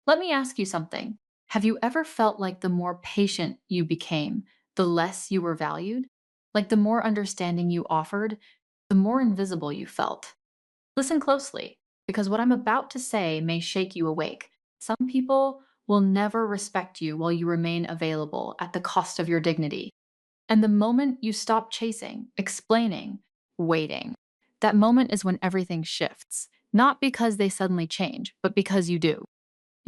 Let me ask you something. Have you ever felt like the more patient you became, the less you were valued? Like the more understanding you offered, the more invisible you felt? Listen closely, because what I'm about to say may shake you awake. Some people will never respect you while you remain available at the cost of your dignity. And the moment you stop chasing, explaining, waiting, that moment is when everything shifts. Not because they suddenly change, but because you do.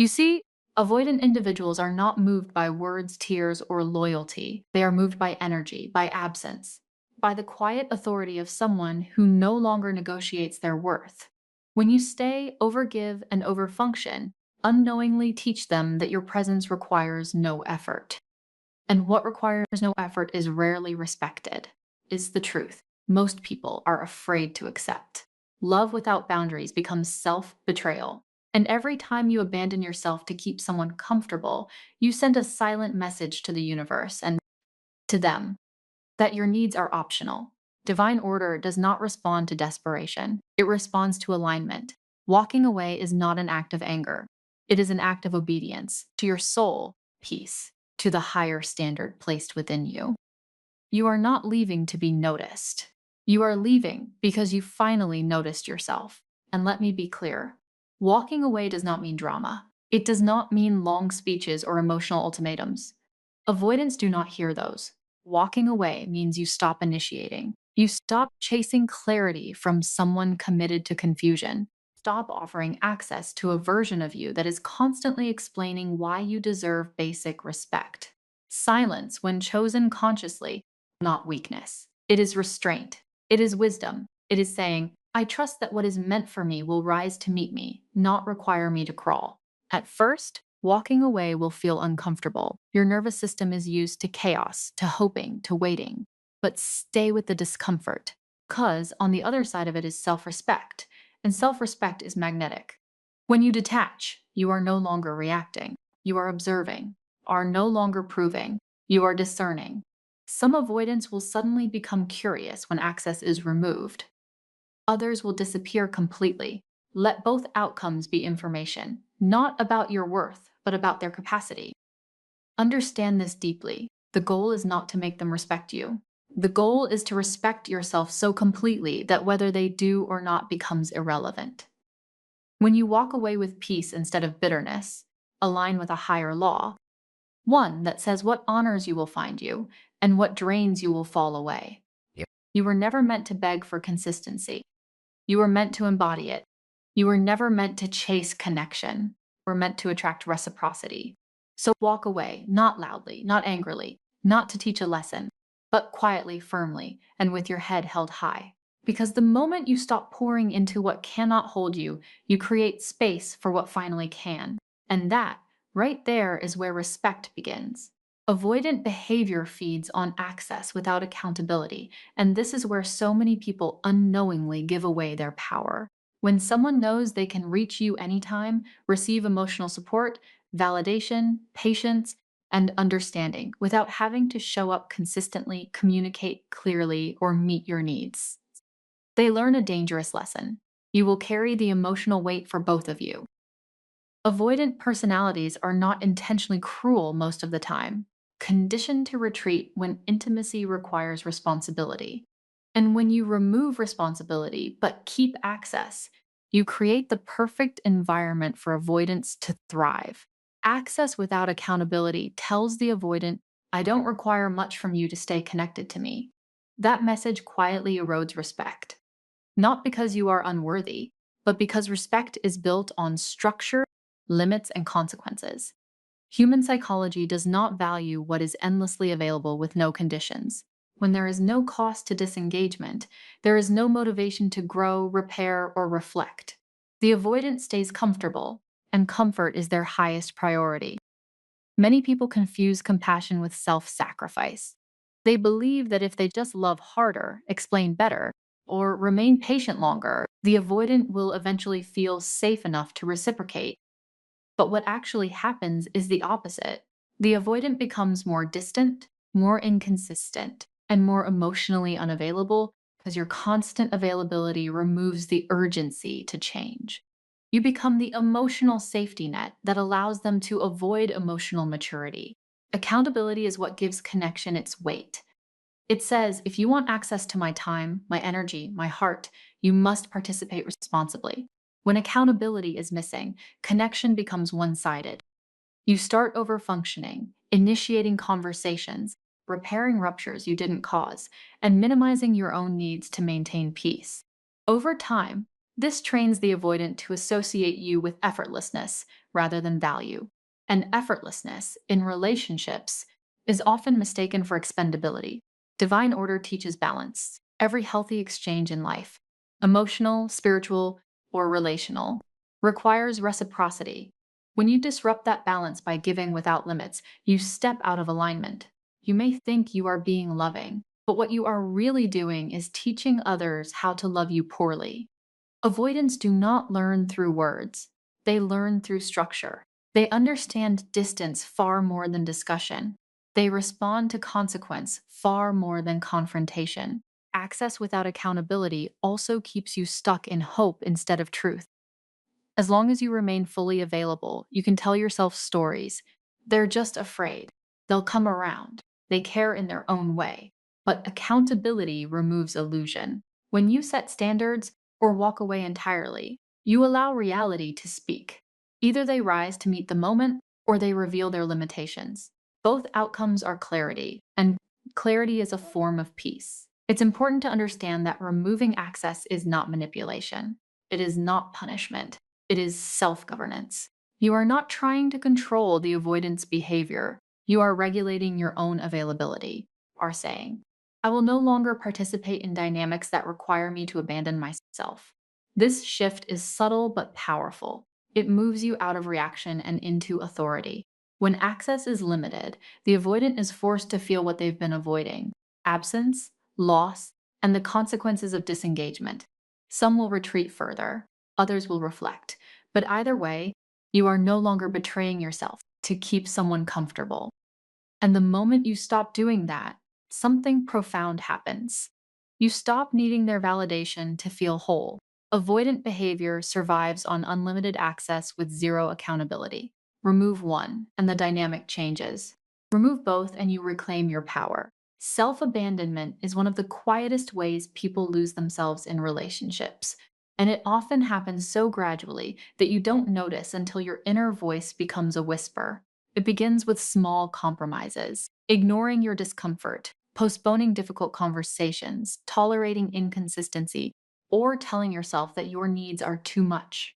You see, avoidant individuals are not moved by words, tears, or loyalty. They are moved by energy, by absence, by the quiet authority of someone who no longer negotiates their worth. When you stay, overgive, and overfunction, unknowingly teach them that your presence requires no effort. And what requires no effort is rarely respected, is the truth. Most people are afraid to accept. Love without boundaries becomes self betrayal. And every time you abandon yourself to keep someone comfortable, you send a silent message to the universe and to them that your needs are optional. Divine order does not respond to desperation, it responds to alignment. Walking away is not an act of anger, it is an act of obedience to your soul, peace, to the higher standard placed within you. You are not leaving to be noticed. You are leaving because you finally noticed yourself. And let me be clear, walking away does not mean drama. It does not mean long speeches or emotional ultimatums. Avoidants do not hear those. Walking away means you stop initiating. You stop chasing clarity from someone committed to confusion. Stop offering access to a version of you that is constantly explaining why you deserve basic respect. Silence, when chosen consciously, not weakness. It is restraint. It is wisdom. It is saying, I trust that what is meant for me will rise to meet me, not require me to crawl. At first, walking away will feel uncomfortable. Your nervous system is used to chaos, to hoping, to waiting. But stay with the discomfort, because on the other side of it is self respect, and self respect is magnetic. When you detach, you are no longer reacting, you are observing, are no longer proving, you are discerning. Some avoidance will suddenly become curious when access is removed. Others will disappear completely. Let both outcomes be information, not about your worth, but about their capacity. Understand this deeply. The goal is not to make them respect you. The goal is to respect yourself so completely that whether they do or not becomes irrelevant. When you walk away with peace instead of bitterness, align with a higher law, one that says what honors you will find you and what drains you will fall away. Yep. You were never meant to beg for consistency. You were meant to embody it. You were never meant to chase connection. You were meant to attract reciprocity. So walk away, not loudly, not angrily, not to teach a lesson, but quietly, firmly, and with your head held high. Because the moment you stop pouring into what cannot hold you, you create space for what finally can. And that, right there, is where respect begins. Avoidant behavior feeds on access without accountability, and this is where so many people unknowingly give away their power. When someone knows they can reach you anytime, receive emotional support, validation, patience, and understanding without having to show up consistently, communicate clearly, or meet your needs, they learn a dangerous lesson. You will carry the emotional weight for both of you. Avoidant personalities are not intentionally cruel most of the time, conditioned to retreat when intimacy requires responsibility. And when you remove responsibility but keep access, you create the perfect environment for avoidance to thrive. Access without accountability tells the avoidant, I don't require much from you to stay connected to me. That message quietly erodes respect. Not because you are unworthy, but because respect is built on structure, limits, and consequences. Human psychology does not value what is endlessly available with no conditions. When there is no cost to disengagement, there is no motivation to grow, repair, or reflect. The avoidant stays comfortable, and comfort is their highest priority. Many people confuse compassion with self sacrifice. They believe that if they just love harder, explain better, or remain patient longer, the avoidant will eventually feel safe enough to reciprocate. But what actually happens is the opposite. The avoidant becomes more distant, more inconsistent, and more emotionally unavailable because your constant availability removes the urgency to change. You become the emotional safety net that allows them to avoid emotional maturity. Accountability is what gives connection its weight. It says, if you want access to my time, my energy, my heart, you must participate responsibly. When accountability is missing, connection becomes one sided. You start overfunctioning, initiating conversations, repairing ruptures you didn't cause, and minimizing your own needs to maintain peace. Over time, this trains the avoidant to associate you with effortlessness rather than value. And effortlessness in relationships is often mistaken for expendability. Divine order teaches balance. Every healthy exchange in life, emotional, spiritual, or relational, requires reciprocity. When you disrupt that balance by giving without limits, you step out of alignment. You may think you are being loving, but what you are really doing is teaching others how to love you poorly. Avoidants do not learn through words, they learn through structure. They understand distance far more than discussion. They respond to consequence far more than confrontation. Access without accountability also keeps you stuck in hope instead of truth. As long as you remain fully available, you can tell yourself stories. They're just afraid. They'll come around. They care in their own way. But accountability removes illusion. When you set standards or walk away entirely, you allow reality to speak. Either they rise to meet the moment or they reveal their limitations. Both outcomes are clarity, and clarity is a form of peace. It's important to understand that removing access is not manipulation. It is not punishment. It is self-governance. You are not trying to control the avoidance behavior. You are regulating your own availability, are saying, I will no longer participate in dynamics that require me to abandon myself. This shift is subtle but powerful. It moves you out of reaction and into authority. When access is limited, the avoidant is forced to feel what they've been avoiding: absence, loss, and the consequences of disengagement. Some will retreat further, others will reflect. But either way, you are no longer betraying yourself to keep someone comfortable. And the moment you stop doing that, something profound happens. You stop needing their validation to feel whole. Avoidant behavior survives on unlimited access with zero accountability. Remove one, and the dynamic changes. Remove both, and you reclaim your power. Self abandonment is one of the quietest ways people lose themselves in relationships. And it often happens so gradually that you don't notice until your inner voice becomes a whisper. It begins with small compromises: ignoring your discomfort, postponing difficult conversations, tolerating inconsistency, or telling yourself that your needs are too much.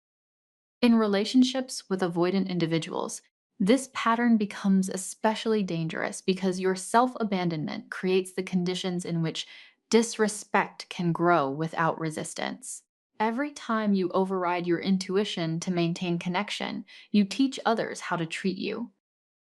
In relationships with avoidant individuals, this pattern becomes especially dangerous because your self abandonment creates the conditions in which disrespect can grow without resistance. Every time you override your intuition to maintain connection, you teach others how to treat you.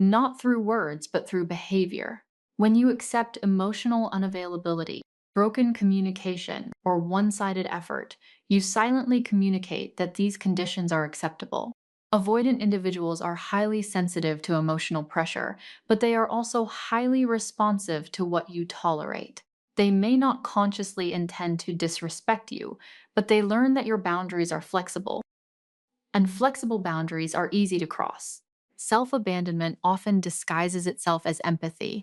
Not through words, but through behavior. When you accept emotional unavailability, broken communication, or one sided effort, you silently communicate that these conditions are acceptable. Avoidant individuals are highly sensitive to emotional pressure, but they are also highly responsive to what you tolerate. They may not consciously intend to disrespect you, but they learn that your boundaries are flexible, and flexible boundaries are easy to cross. Self abandonment often disguises itself as empathy.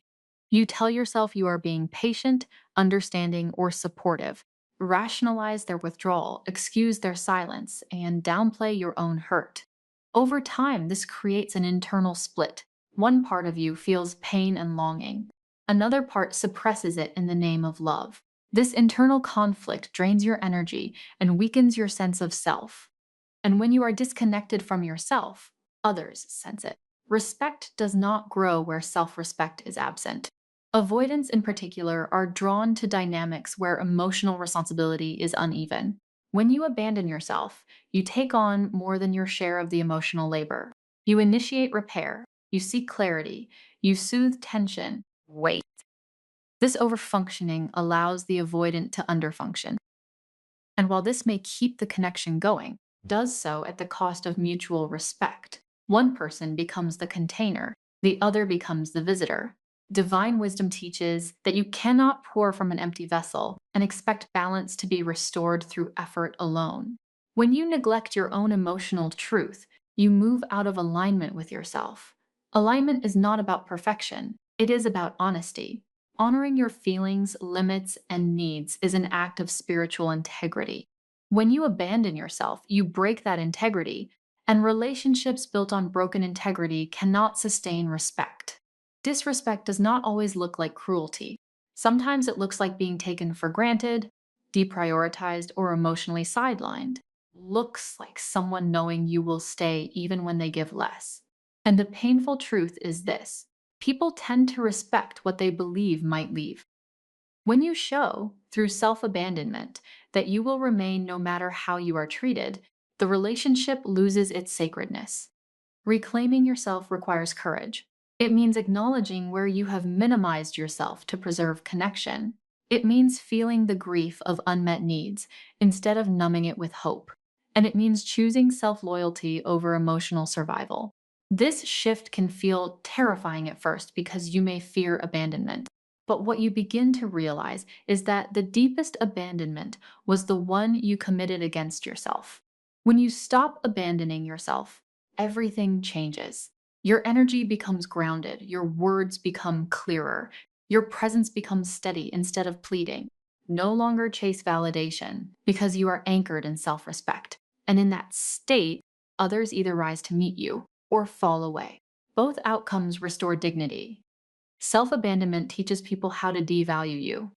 You tell yourself you are being patient, understanding, or supportive, rationalize their withdrawal, excuse their silence, and downplay your own hurt. Over time, this creates an internal split. One part of you feels pain and longing, another part suppresses it in the name of love. This internal conflict drains your energy and weakens your sense of self. And when you are disconnected from yourself, others sense it. Respect does not grow where self respect is absent. Avoidants, in particular, are drawn to dynamics where emotional responsibility is uneven. When you abandon yourself, you take on more than your share of the emotional labor. You initiate repair, you seek clarity, you soothe tension. Wait. This overfunctioning allows the avoidant to underfunction. And while this may keep the connection going, does so at the cost of mutual respect. One person becomes the container, the other becomes the visitor. Divine wisdom teaches that you cannot pour from an empty vessel and expect balance to be restored through effort alone. When you neglect your own emotional truth, you move out of alignment with yourself. Alignment is not about perfection, it is about honesty. Honoring your feelings, limits, and needs is an act of spiritual integrity. When you abandon yourself, you break that integrity, and relationships built on broken integrity cannot sustain respect. Disrespect does not always look like cruelty. Sometimes it looks like being taken for granted, deprioritized, or emotionally sidelined. Looks like someone knowing you will stay even when they give less. And the painful truth is this: people tend to respect what they believe might leave. When you show, through self abandonment, that you will remain no matter how you are treated, the relationship loses its sacredness. Reclaiming yourself requires courage. It means acknowledging where you have minimized yourself to preserve connection. It means feeling the grief of unmet needs instead of numbing it with hope. And it means choosing self loyalty over emotional survival. This shift can feel terrifying at first because you may fear abandonment. But what you begin to realize is that the deepest abandonment was the one you committed against yourself. When you stop abandoning yourself, everything changes. Your energy becomes grounded, your words become clearer, your presence becomes steady instead of pleading. No longer chase validation because you are anchored in self respect. And in that state, others either rise to meet you or fall away. Both outcomes restore dignity. Self abandonment teaches people how to devalue you.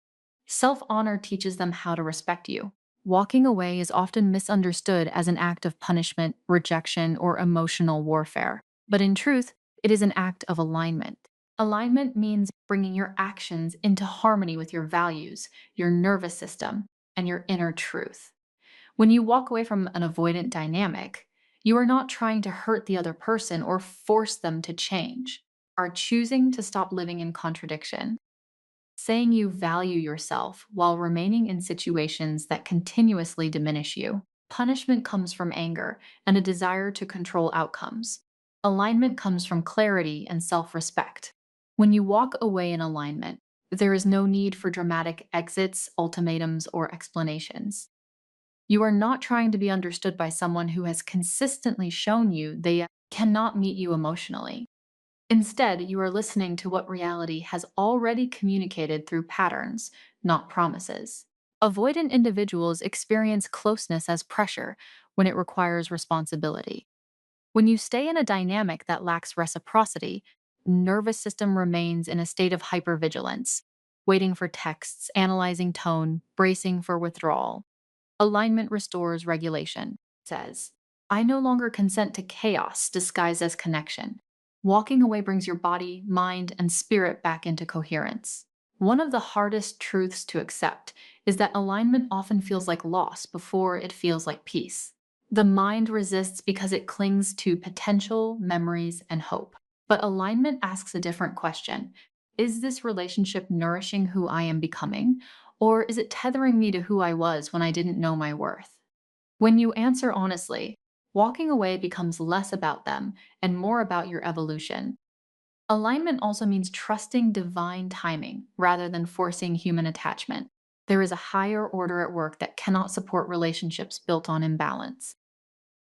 Self honor teaches them how to respect you. Walking away is often misunderstood as an act of punishment, rejection, or emotional warfare. But in truth, it is an act of alignment. Alignment means bringing your actions into harmony with your values, your nervous system, and your inner truth. When you walk away from an avoidant dynamic, you are not trying to hurt the other person or force them to change, are choosing to stop living in contradiction. Saying you value yourself while remaining in situations that continuously diminish you. Punishment comes from anger and a desire to control outcomes. Alignment comes from clarity and self respect. When you walk away in alignment, there is no need for dramatic exits, ultimatums, or explanations. You are not trying to be understood by someone who has consistently shown you they cannot meet you emotionally. Instead, you are listening to what reality has already communicated through patterns, not promises. Avoidant individuals experience closeness as pressure when it requires responsibility. When you stay in a dynamic that lacks reciprocity, nervous system remains in a state of hypervigilance, waiting for texts, analyzing tone, bracing for withdrawal. Alignment restores regulation, says. I no longer consent to chaos disguised as connection. Walking away brings your body, mind, and spirit back into coherence. One of the hardest truths to accept is that alignment often feels like loss before it feels like peace. The mind resists because it clings to potential, memories, and hope. But alignment asks a different question. Is this relationship nourishing who I am becoming? Or is it tethering me to who I was when I didn't know my worth? When you answer honestly, walking away becomes less about them and more about your evolution. Alignment also means trusting divine timing rather than forcing human attachment. There is a higher order at work that cannot support relationships built on imbalance.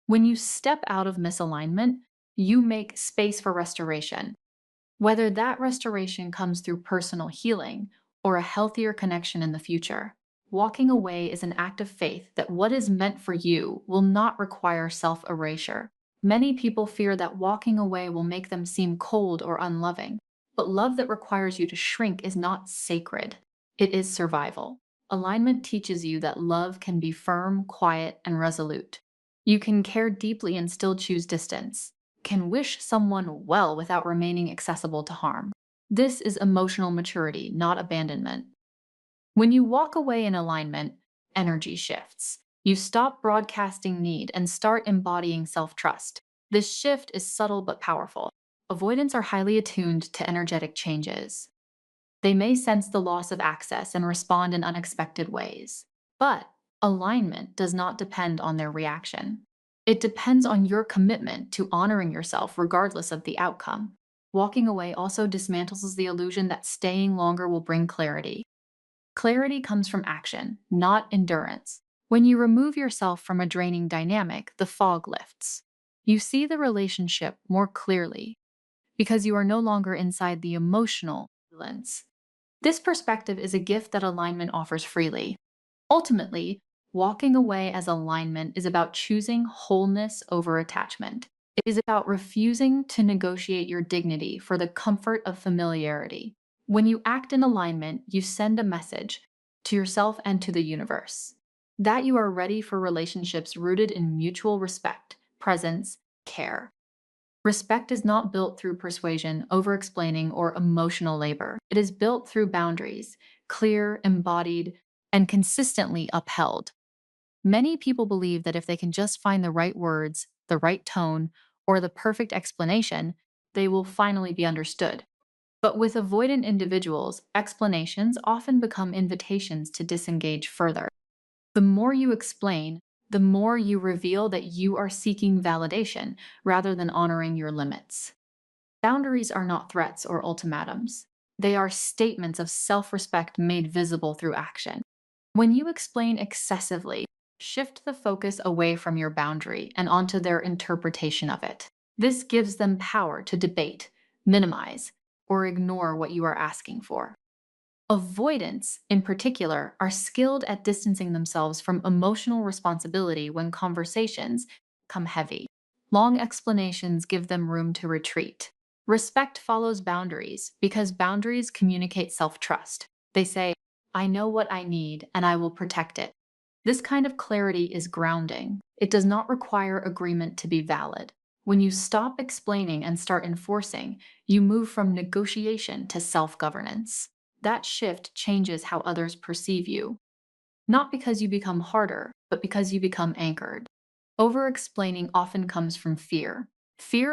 When you step out of misalignment, you make space for restoration. Whether that restoration comes through personal healing or a healthier connection in the future. Walking away is an act of faith that what is meant for you will not require self erasure. Many people fear that walking away will make them seem cold or unloving, but love that requires you to shrink is not sacred. It is survival. Alignment teaches you that love can be firm, quiet, and resolute. You can care deeply and still choose distance, can wish someone well without remaining accessible to harm. This is emotional maturity, not abandonment. When you walk away in alignment, energy shifts. You stop broadcasting need and start embodying self trust. This shift is subtle but powerful. Avoidants are highly attuned to energetic changes. They may sense the loss of access and respond in unexpected ways. But alignment does not depend on their reaction. It depends on your commitment to honoring yourself regardless of the outcome. Walking away also dismantles the illusion that staying longer will bring clarity. Clarity comes from action, not endurance. When you remove yourself from a draining dynamic, the fog lifts. You see the relationship more clearly because you are no longer inside the emotional lens. This perspective is a gift that alignment offers freely. Ultimately, walking away as alignment is about choosing wholeness over attachment. It is about refusing to negotiate your dignity for the comfort of familiarity. When you act in alignment, you send a message to yourself and to the universe that you are ready for relationships rooted in mutual respect, presence, care. Respect is not built through persuasion, over explaining, or emotional labor. It is built through boundaries, clear, embodied, and consistently upheld. Many people believe that if they can just find the right words, the right tone, or the perfect explanation, they will finally be understood. But with avoidant individuals, explanations often become invitations to disengage further. The more you explain, the more you reveal that you are seeking validation rather than honoring your limits. Boundaries are not threats or ultimatums. They are statements of self respect made visible through action. When you explain excessively, shift the focus away from your boundary and onto their interpretation of it. This gives them power to debate, minimize, or ignore what you are asking for. Avoidants, in particular, are skilled at distancing themselves from emotional responsibility when conversations come heavy. Long explanations give them room to retreat. Respect follows boundaries because boundaries communicate self trust. They say, I know what I need and I will protect it. This kind of clarity is grounding. It does not require agreement to be valid. When you stop explaining and start enforcing, you move from negotiation to self governance. That shift changes how others perceive you, not because you become harder, but because you become anchored. Over explaining often comes from fear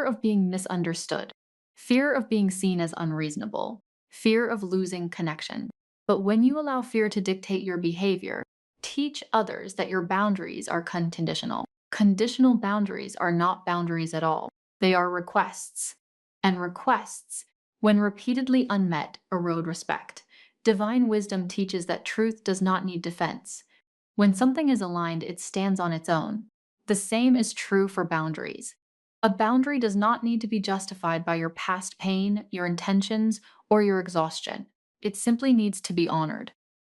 of being misunderstood, fear of being seen as unreasonable, fear of losing connection. But when you allow fear to dictate your behavior, teach others that your boundaries are conditional. Conditional boundaries are not boundaries at all, they are requests. And requests, when repeatedly unmet, erode respect. Divine wisdom teaches that truth does not need defense. When something is aligned, it stands on its own. The same is true for boundaries. A boundary does not need to be justified by your past pain, your intentions, or your exhaustion. It simply needs to be honored.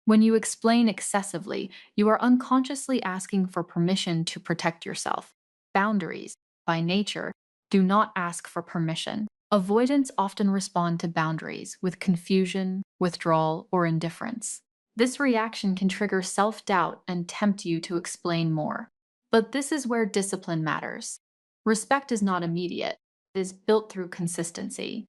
When you explain excessively, you are unconsciously asking for permission to protect yourself. Boundaries, by nature, do not ask for permission. Avoidants often respond to boundaries with confusion, withdrawal, or indifference. This reaction can trigger self-doubt and tempt you to explain more. But this is where discipline matters. Respect is not immediate, it is built through consistency.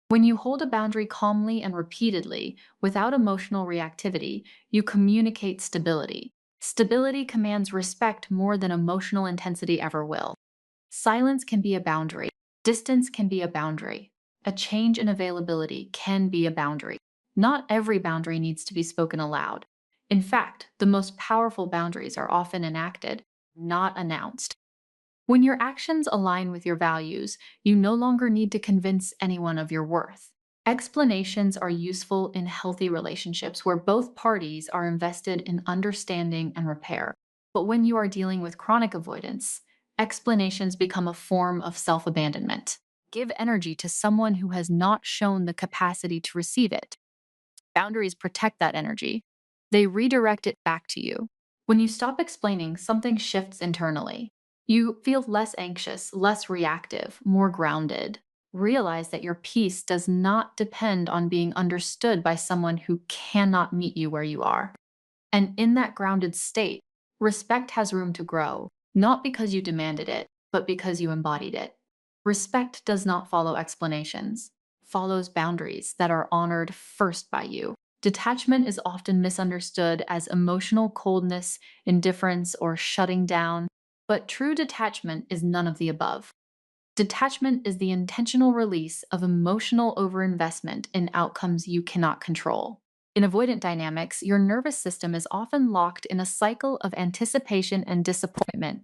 When you hold a boundary calmly and repeatedly, without emotional reactivity, you communicate stability. Stability commands respect more than emotional intensity ever will. Silence can be a boundary. Distance can be a boundary. A change in availability can be a boundary. Not every boundary needs to be spoken aloud. In fact, the most powerful boundaries are often enacted, not announced. When your actions align with your values, you no longer need to convince anyone of your worth. Explanations are useful in healthy relationships where both parties are invested in understanding and repair. But when you are dealing with chronic avoidance, explanations become a form of self abandonment. Give energy to someone who has not shown the capacity to receive it. Boundaries protect that energy. They redirect it back to you. When you stop explaining, something shifts internally. You feel less anxious, less reactive, more grounded. Realize that your peace does not depend on being understood by someone who cannot meet you where you are. And in that grounded state, respect has room to grow, not because you demanded it, but because you embodied it. Respect does not follow explanations, follows boundaries that are honored first by you. Detachment is often misunderstood as emotional coldness, indifference, or shutting down, but true detachment is none of the above. Detachment is the intentional release of emotional overinvestment in outcomes you cannot control. In avoidant dynamics, your nervous system is often locked in a cycle of anticipation and disappointment,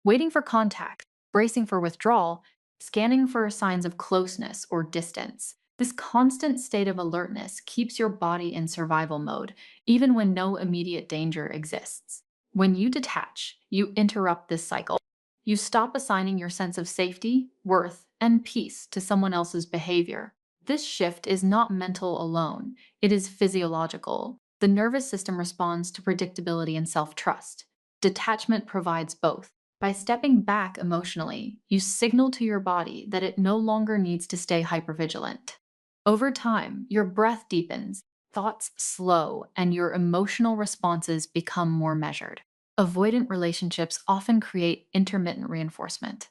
waiting for contact, bracing for withdrawal, scanning for signs of closeness or distance. This constant state of alertness keeps your body in survival mode, even when no immediate danger exists. When you detach, you interrupt this cycle. You stop assigning your sense of safety, worth, and peace to someone else's behavior. This shift is not mental alone, it is physiological. The nervous system responds to predictability and self trust. Detachment provides both. By stepping back emotionally, you signal to your body that it no longer needs to stay hypervigilant. Over time, your breath deepens, thoughts slow, and your emotional responses become more measured. Avoidant relationships often create intermittent reinforcement,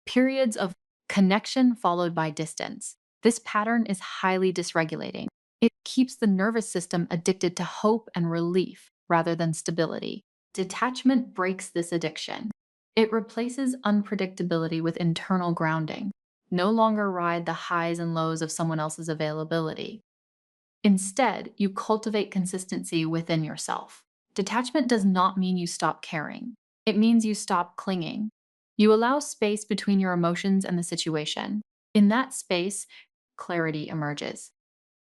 periods of connection followed by distance. This pattern is highly dysregulating. It keeps the nervous system addicted to hope and relief rather than stability. Detachment breaks this addiction. It replaces unpredictability with internal grounding. No longer ride the highs and lows of someone else's availability. Instead, you cultivate consistency within yourself. Detachment does not mean you stop caring. It means you stop clinging. You allow space between your emotions and the situation. In that space, clarity emerges.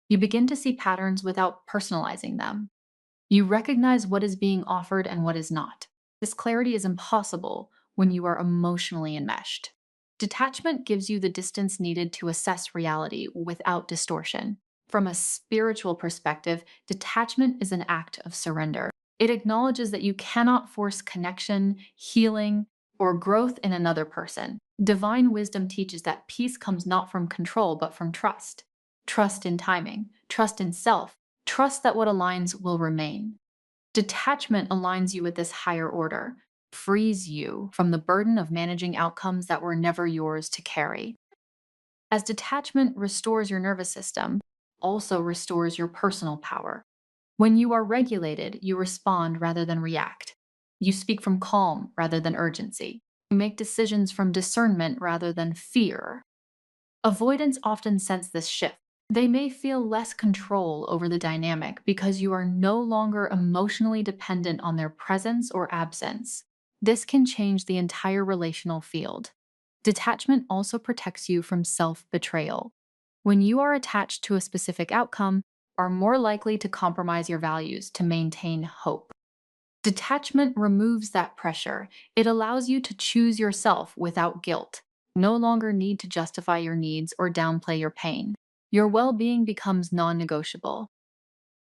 You begin to see patterns without personalizing them. You recognize what is being offered and what is not. This clarity is impossible when you are emotionally enmeshed. Detachment gives you the distance needed to assess reality without distortion. From a spiritual perspective, detachment is an act of surrender. It acknowledges that you cannot force connection, healing, or growth in another person. Divine wisdom teaches that peace comes not from control, but from trust. Trust in timing, trust in self, trust that what aligns will remain. Detachment aligns you with this higher order, frees you from the burden of managing outcomes that were never yours to carry. As detachment restores your nervous system, also restores your personal power. When you are regulated, you respond rather than react. You speak from calm rather than urgency. You make decisions from discernment rather than fear. Avoidants often sense this shift. They may feel less control over the dynamic because you are no longer emotionally dependent on their presence or absence. This can change the entire relational field. Detachment also protects you from self betrayal. When you are attached to a specific outcome, are more likely to compromise your values to maintain hope. Detachment removes that pressure. It allows you to choose yourself without guilt. No longer need to justify your needs or downplay your pain. Your well being becomes non negotiable.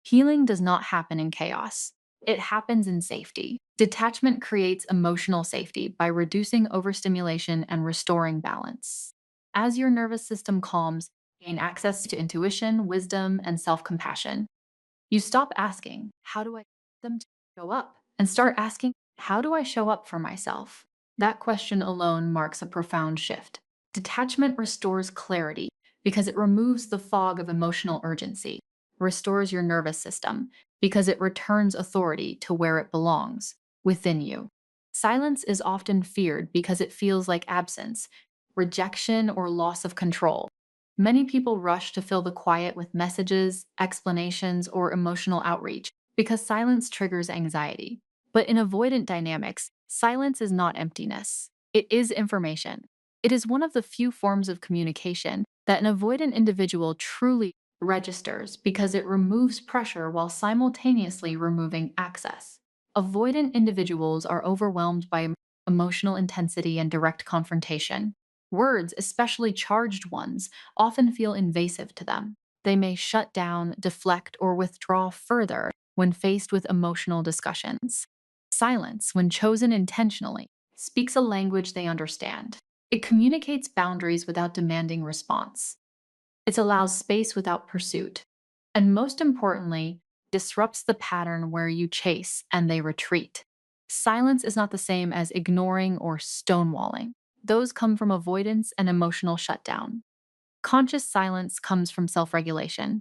Healing does not happen in chaos, it happens in safety. Detachment creates emotional safety by reducing overstimulation and restoring balance. As your nervous system calms, you gain access to intuition, wisdom, and self compassion. You stop asking, how do I get them to show up? And start asking, how do I show up for myself? That question alone marks a profound shift. Detachment restores clarity because it removes the fog of emotional urgency, restores your nervous system because it returns authority to where it belongs, within you. Silence is often feared because it feels like absence, rejection, or loss of control. Many people rush to fill the quiet with messages, explanations, or emotional outreach because silence triggers anxiety. But in avoidant dynamics, silence is not emptiness. It is information. It is one of the few forms of communication that an avoidant individual truly registers because it removes pressure while simultaneously removing access. Avoidant individuals are overwhelmed by emotional intensity and direct confrontation. Words, especially charged ones, often feel invasive to them. They may shut down, deflect, or withdraw further when faced with emotional discussions. Silence, when chosen intentionally, speaks a language they understand. It communicates boundaries without demanding response. It allows space without pursuit. And most importantly, disrupts the pattern where you chase and they retreat. Silence is not the same as ignoring or stonewalling. Those come from avoidance and emotional shutdown. Conscious silence comes from self regulation.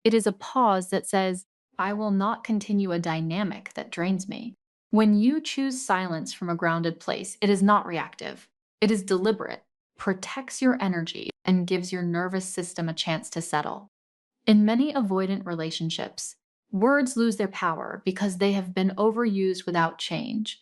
It is a pause that says, I will not continue a dynamic that drains me. When you choose silence from a grounded place, it is not reactive, it is deliberate, protects your energy, and gives your nervous system a chance to settle. In many avoidant relationships, words lose their power because they have been overused without change.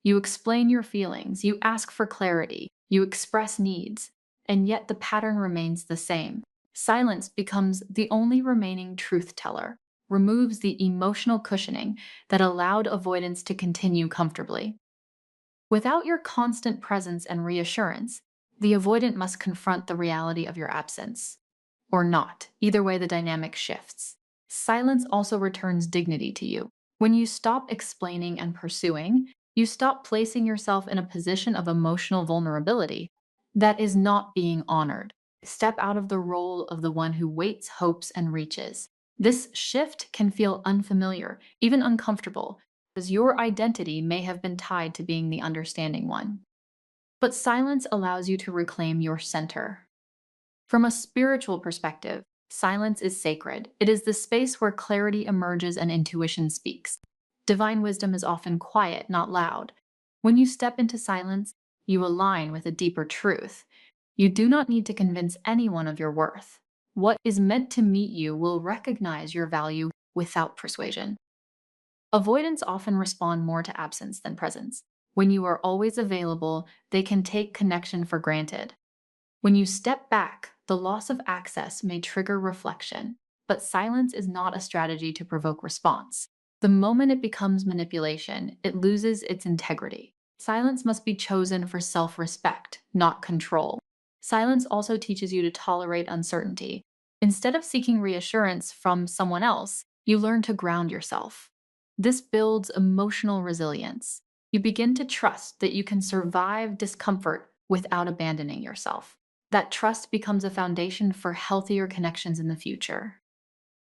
You explain your feelings, you ask for clarity, you express needs, and yet the pattern remains the same. Silence becomes the only remaining truth teller. removes the emotional cushioning that allowed avoidance to continue comfortably. Without your constant presence and reassurance, the avoidant must confront the reality of your absence. Or not. Either way, the dynamic shifts. Silence also returns dignity to you. When you stop explaining and pursuing, you stop placing yourself in a position of emotional vulnerability that is not being honored. Step out of the role of the one who waits, hopes, and reaches. This shift can feel unfamiliar, even uncomfortable, because your identity may have been tied to being the understanding one. But silence allows you to reclaim your center. From a spiritual perspective, silence is sacred. It is the space where clarity emerges and intuition speaks. Divine wisdom is often quiet, not loud. When you step into silence, you align with a deeper truth. You do not need to convince anyone of your worth. What is meant to meet you will recognize your value without persuasion. Avoidants often respond more to absence than presence. When you are always available, they can take connection for granted. When you step back, the loss of access may trigger reflection, but silence is not a strategy to provoke response. The moment it becomes manipulation, it loses its integrity. Silence must be chosen for self-respect, not control. Silence also teaches you to tolerate uncertainty. Instead of seeking reassurance from someone else, you learn to ground yourself. This builds emotional resilience. You begin to trust that you can survive discomfort without abandoning yourself. That trust becomes a foundation for healthier connections in the future.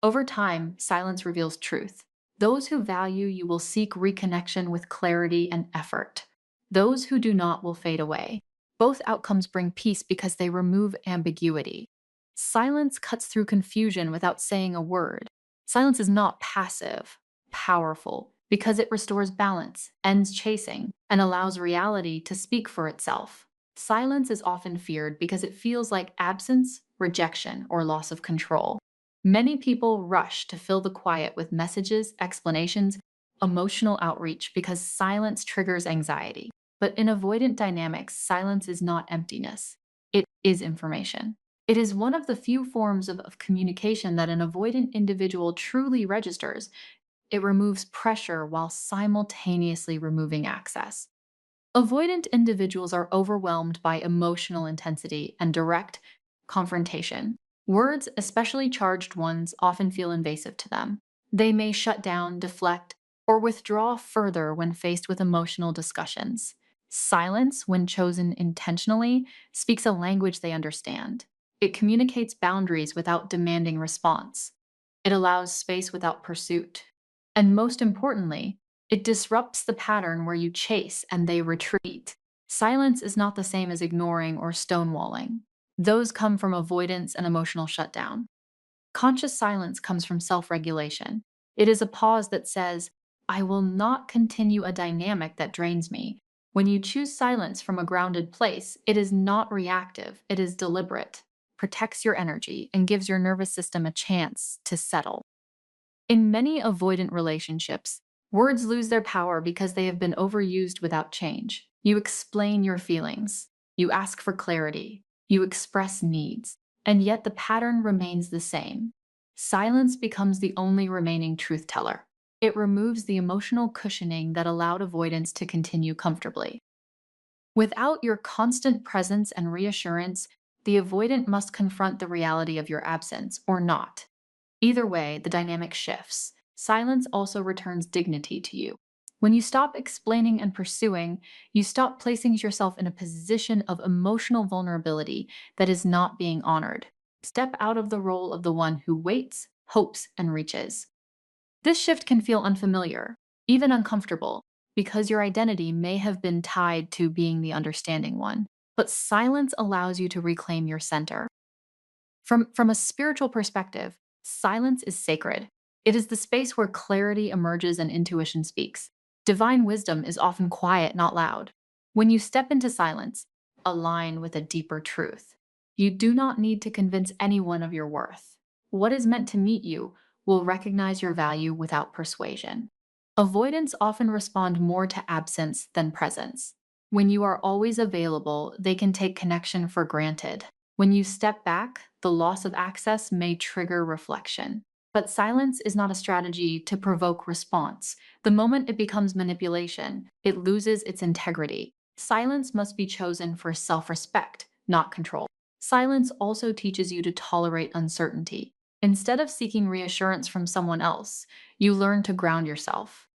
Over time, silence reveals truth. Those who value you will seek reconnection with clarity and effort. Those who do not will fade away. Both outcomes bring peace because they remove ambiguity. Silence cuts through confusion without saying a word. Silence is not passive, powerful, because it restores balance, ends chasing, and allows reality to speak for itself. Silence is often feared because it feels like absence, rejection, or loss of control. Many people rush to fill the quiet with messages, explanations, emotional outreach because silence triggers anxiety. But in avoidant dynamics, silence is not emptiness. It is information. It is one of the few forms of communication that an avoidant individual truly registers. It removes pressure while simultaneously removing access. Avoidant individuals are overwhelmed by emotional intensity and direct confrontation. Words, especially charged ones, often feel invasive to them. They may shut down, deflect, or withdraw further when faced with emotional discussions. Silence, when chosen intentionally, speaks a language they understand. It communicates boundaries without demanding response. It allows space without pursuit. And most importantly, it disrupts the pattern where you chase and they retreat. Silence is not the same as ignoring or stonewalling. Those come from avoidance and emotional shutdown. Conscious silence comes from self-regulation. It is a pause that says, I will not continue a dynamic that drains me. When you choose silence from a grounded place, it is not reactive, it is deliberate, protects your energy, and gives your nervous system a chance to settle. In many avoidant relationships, words lose their power because they have been overused without change. You explain your feelings, you ask for clarity, you express needs, and yet the pattern remains the same. Silence becomes the only remaining truth teller. It removes the emotional cushioning that allowed avoidance to continue comfortably. Without your constant presence and reassurance, the avoidant must confront the reality of your absence or not. Either way, the dynamic shifts. Silence also returns dignity to you. When you stop explaining and pursuing, you stop placing yourself in a position of emotional vulnerability that is not being honored. Step out of the role of the one who waits, hopes, and reaches. This shift can feel unfamiliar, even uncomfortable, because your identity may have been tied to being the understanding one. But silence allows you to reclaim your center. From a spiritual perspective, silence is sacred. It is the space where clarity emerges and intuition speaks. Divine wisdom is often quiet, not loud. When you step into silence, align with a deeper truth. You do not need to convince anyone of your worth. What is meant to meet you will recognize your value without persuasion. Avoidants often respond more to absence than presence. When you are always available, they can take connection for granted. When you step back, the loss of access may trigger reflection. But silence is not a strategy to provoke response. The moment it becomes manipulation, it loses its integrity. Silence must be chosen for self respect, not control. Silence also teaches you to tolerate uncertainty. Instead of seeking reassurance from someone else, you learn to ground yourself.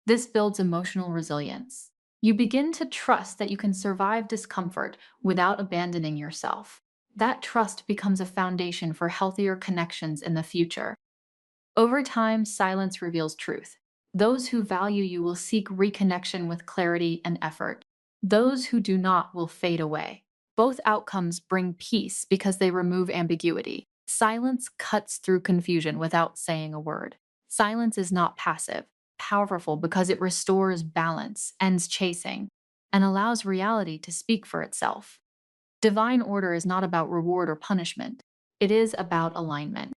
This builds emotional resilience. You begin to trust that you can survive discomfort without abandoning yourself. That trust becomes a foundation for healthier connections in the future. Over time, silence reveals truth. Those who value you will seek reconnection with clarity and effort. Those who do not will fade away. Both outcomes bring peace because they remove ambiguity. Silence cuts through confusion without saying a word. Silence is not passive, powerful because it restores balance, ends chasing, and allows reality to speak for itself. Divine order is not about reward or punishment, it is about alignment.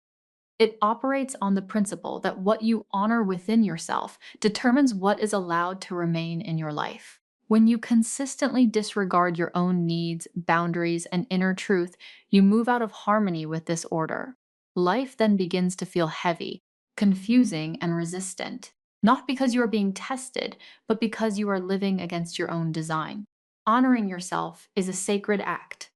It operates on the principle that what you honor within yourself determines what is allowed to remain in your life. When you consistently disregard your own needs, boundaries, and inner truth, you move out of harmony with this order. Life then begins to feel heavy, confusing, and resistant, not because you are being tested, but because you are living against your own design. Honoring yourself is a sacred act.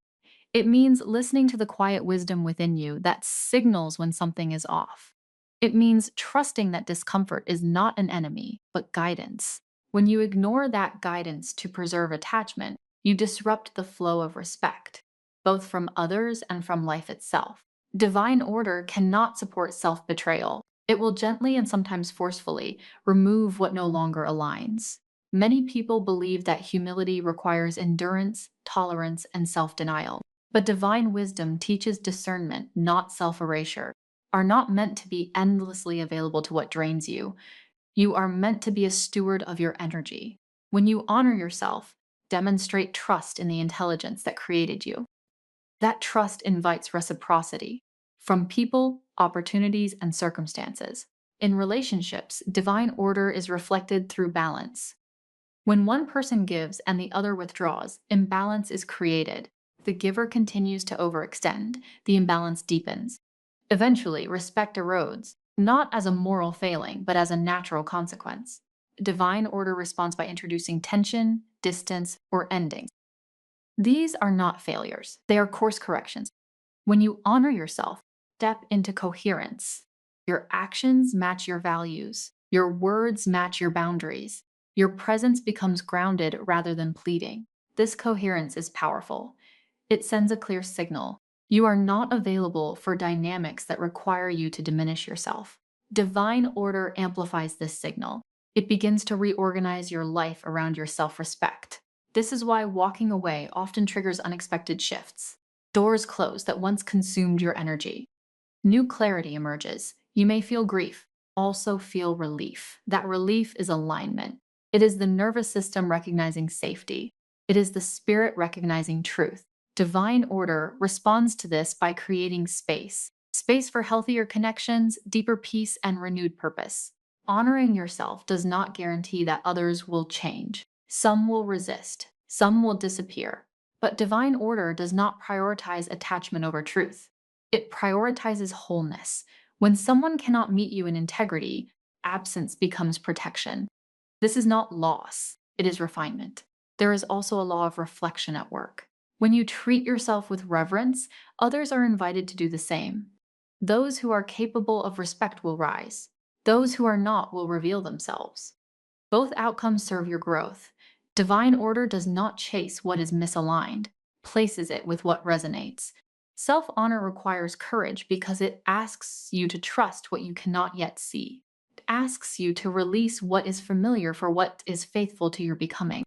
It means listening to the quiet wisdom within you that signals when something is off. It means trusting that discomfort is not an enemy, but guidance. When you ignore that guidance to preserve attachment, you disrupt the flow of respect, both from others and from life itself. Divine order cannot support self betrayal. It will gently and sometimes forcefully remove what no longer aligns. Many people believe that humility requires endurance, tolerance, and self denial. But divine wisdom teaches discernment, not self erasure, are not meant to be endlessly available to what drains you. You are meant to be a steward of your energy. When you honor yourself, demonstrate trust in the intelligence that created you. That trust invites reciprocity from people, opportunities, and circumstances. In relationships, divine order is reflected through balance. When one person gives and the other withdraws, imbalance is created. The giver continues to overextend, the imbalance deepens. Eventually, respect erodes, not as a moral failing, but as a natural consequence. Divine order responds by introducing tension, distance, or ending. These are not failures, they are course corrections. When you honor yourself, step into coherence. Your actions match your values, your words match your boundaries. Your presence becomes grounded rather than pleading. This coherence is powerful. It sends a clear signal. You are not available for dynamics that require you to diminish yourself. Divine order amplifies this signal. It begins to reorganize your life around your self respect. This is why walking away often triggers unexpected shifts. Doors close that once consumed your energy. New clarity emerges. You may feel grief, also feel relief. That relief is alignment. It is the nervous system recognizing safety. It is the spirit recognizing truth. Divine order responds to this by creating space. Space for healthier connections, deeper peace, and renewed purpose. Honoring yourself does not guarantee that others will change. Some will resist, some will disappear. But divine order does not prioritize attachment over truth. It prioritizes wholeness. When someone cannot meet you in integrity, absence becomes protection. This is not loss, it is refinement. There is also a law of reflection at work. When you treat yourself with reverence, others are invited to do the same. Those who are capable of respect will rise. Those who are not will reveal themselves. Both outcomes serve your growth. Divine order does not chase what is misaligned, places it with what resonates. Self honor requires courage because it asks you to trust what you cannot yet see. It asks you to release what is familiar for what is faithful to your becoming.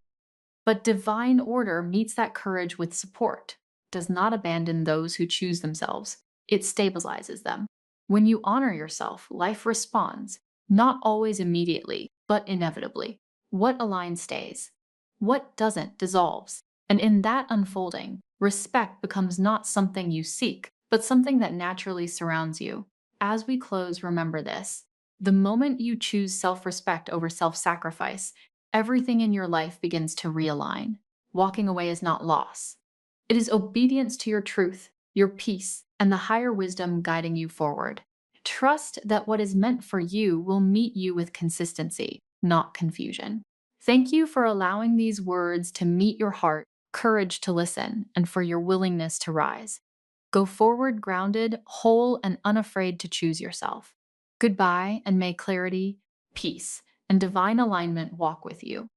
But divine order meets that courage with support, does not abandon those who choose themselves. It stabilizes them. When you honor yourself, life responds, not always immediately, but inevitably. What aligns stays. What doesn't dissolves. And in that unfolding, respect becomes not something you seek, but something that naturally surrounds you. As we close, remember this. The moment you choose self-respect over self-sacrifice, everything in your life begins to realign. Walking away is not loss. It is obedience to your truth, your peace, and the higher wisdom guiding you forward. Trust that what is meant for you will meet you with consistency, not confusion. Thank you for allowing these words to meet your heart, courage to listen, and for your willingness to rise. Go forward grounded, whole, and unafraid to choose yourself. Goodbye, and may clarity, peace, and divine alignment walk with you.